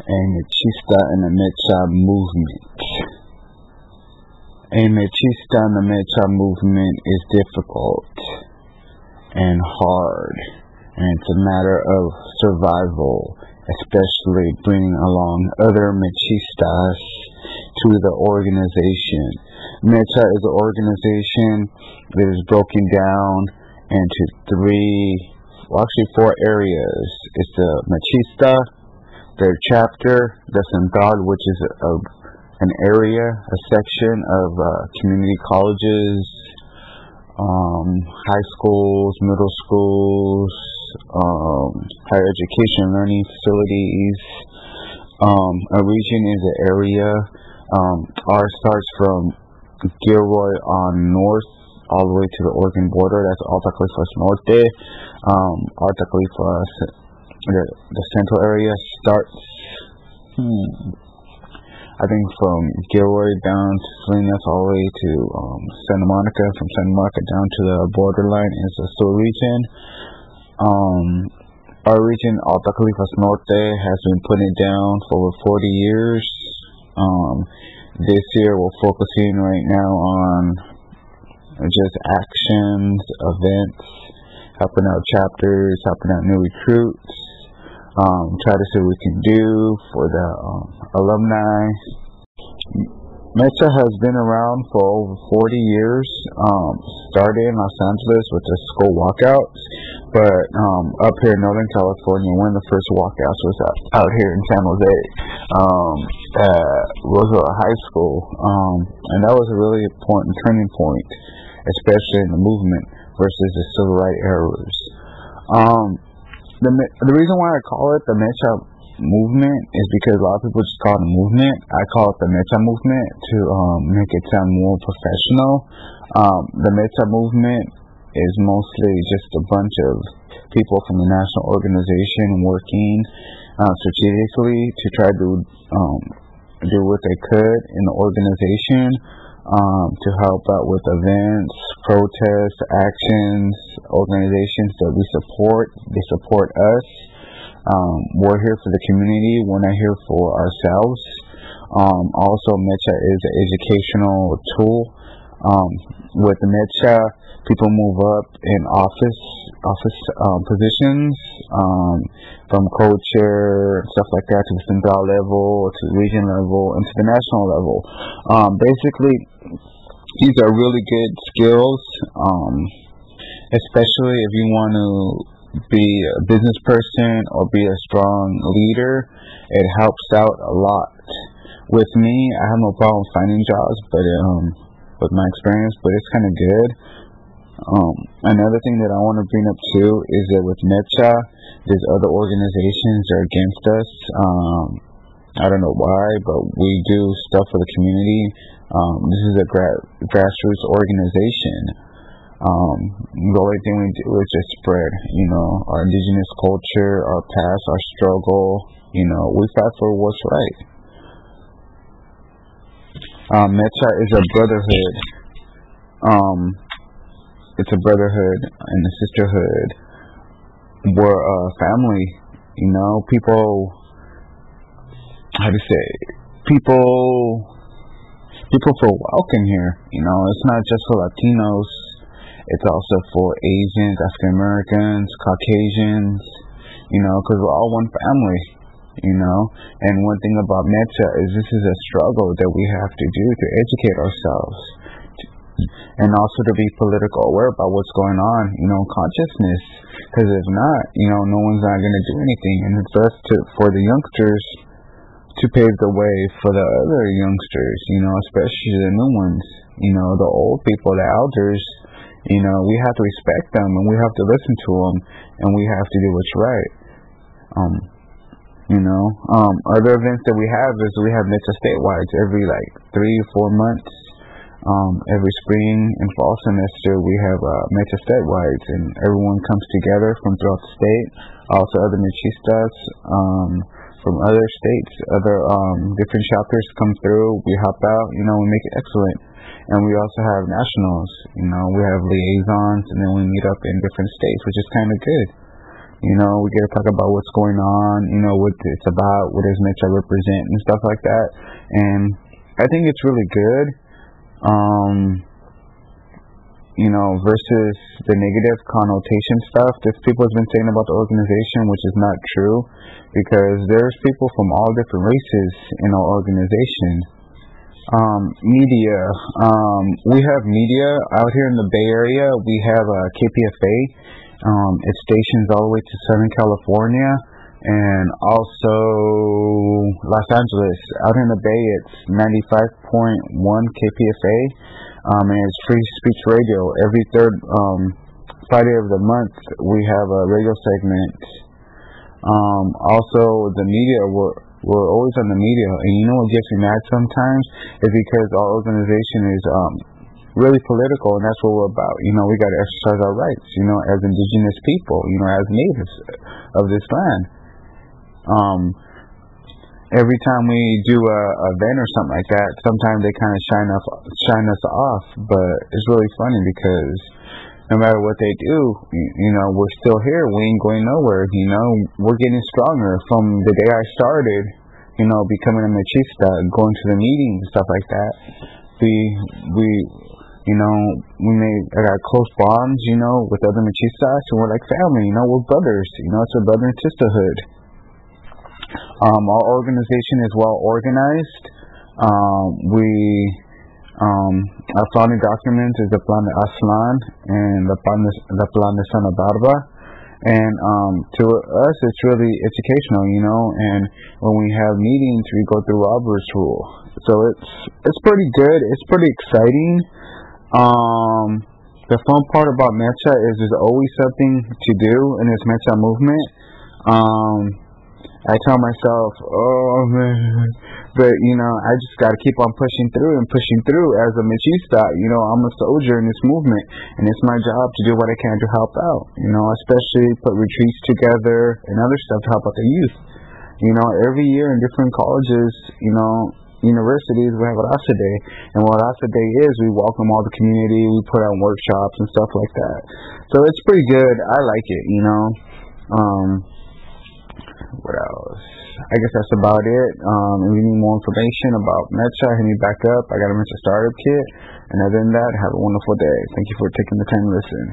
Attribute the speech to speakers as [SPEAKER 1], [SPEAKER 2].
[SPEAKER 1] a MEChista and a MEChA movement. A MEChista and a MEChA movement is difficult and hard, and it's a matter of survival, especially bringing along other MEChistas to the organization. MEChA is an organization that is broken down into four areas. It's the MEChista, their chapter, the Central, which is an area, a section of community colleges, high schools, middle schools, higher education learning facilities. A region is an area. Ours starts from Gilroy on north all the way to the Oregon border. That's Alta Califaztlan Norte. Alta Califaztlan, the central area starts, I think, from Gilroy down to Salinas all the way to Santa Monica. From Santa Monica down to the borderline is the Sur region. Our region, Alta Califaztlan Norte, has been putting down for over 40 years. This year we're focusing right now on just actions, events, helping out chapters, helping out new recruits, try to see what we can do for the alumni. MEChA has been around for over 40 years, started in Los Angeles with the school walkouts, but up here in Northern California, one of the first walkouts was out here in San Jose, at Roosevelt High School, and that was a really important turning point, especially in the movement versus the civil rights eras. The reason why I call it the MEChA movement is because a lot of people just call it a movement. I call it the MEChA movement to make it sound more professional. The MEChA movement is mostly just a bunch of people from the national organization working strategically to try to do what they could in the organization to help out with events, protests, actions, organizations that we support. They support us. We're here for the community. We're not here for ourselves. Also, MEChA is an educational tool. With the MEChA, people move up in office positions, from co-chair, stuff like that, to the central level, to the region level, and to the national level. Basically, these are really good skills, especially if you want to be a business person or be a strong leader. It helps out a lot. With me, I have no problem finding jobs, but with my experience, but it's kind of good. Another thing that I want to bring up too is that with MEChA, there's other organizations that are against us. I don't know why, but we do stuff for the community. This is a grassroots organization. The only thing we do is just spread, our indigenous culture, our past, our struggle. We fight for what's right. MEChA is a brotherhood. It's a brotherhood and a sisterhood. We're a family. People. How to say? People feel welcome here. It's not just for Latinos. It's also for Asians, African Americans, Caucasians, because we're all one family, And one thing about MEChA is this is a struggle that we have to do to educate ourselves, and also to be political aware about what's going on, consciousness. Because if not, no one's not going to do anything, and it's us for the youngsters to pave the way for the other youngsters, especially the new ones, the old people, the elders. We have to respect them, and we have to listen to them, and we have to do what's right. Other events that we have is we have MEChA statewide every 3 or 4 months. Every spring and fall semester we have MEChA statewide, and everyone comes together from throughout the state. Also, other MEChistas from other states, other different chapters come through. We help out. We make it excellent. And we also have nationals, we have liaisons, and then we meet up in different states, which is kind of good. We get to talk about what's going on, what it's about, what does MEChA represent, and stuff like that. And I think it's really good, versus the negative connotation stuff that people have been saying about the organization, which is not true, because there's people from all different races in our organization. Media. We have media out here in the Bay Area. We have KPFA. It stations all the way to Southern California, and also Los Angeles. Out in the Bay, it's 95.1 KPFA, and it's free speech radio. Every third Friday of the month, we have a radio segment. Also, the media, we're always on the media, and what gets me mad sometimes is because our organization is really political, and that's what we're about. We got to exercise our rights, as indigenous people, as natives of this land. Every time we do a event or something like that, sometimes they kind of shine us off, but it's really funny because no matter what they do, we're still here. We ain't going nowhere. We're getting stronger from the day I started, becoming a mechista, going to the meetings and stuff like that. I got close bonds, with other mechistas, and we're like family, we're brothers, it's a brother and sisterhood. Our organization is well organized. Our founding document is the Plan de Aztlán and the Plan de Santa Barbara. And to us, it's really educational, and when we have meetings, we go through Robert's Rule. So it's pretty good. It's pretty exciting. The fun part about MEChA is there's always something to do in this MEChA movement. I tell myself, oh man, but I just got to keep on pushing through as a mechista. I'm a soldier in this movement, and it's my job to do what I can to help out. Especially put retreats together and other stuff to help out the youth. Every year in different colleges, universities, we have Raza Day, and what Raza Day is, we welcome all the community, we put on workshops and stuff like that. So it's pretty good. I like it. What else? I guess that's about it. If you need more information about MEChA, hit me back up. I got a MEChA startup kit. And other than that, have a wonderful day. Thank you for taking the time to listen.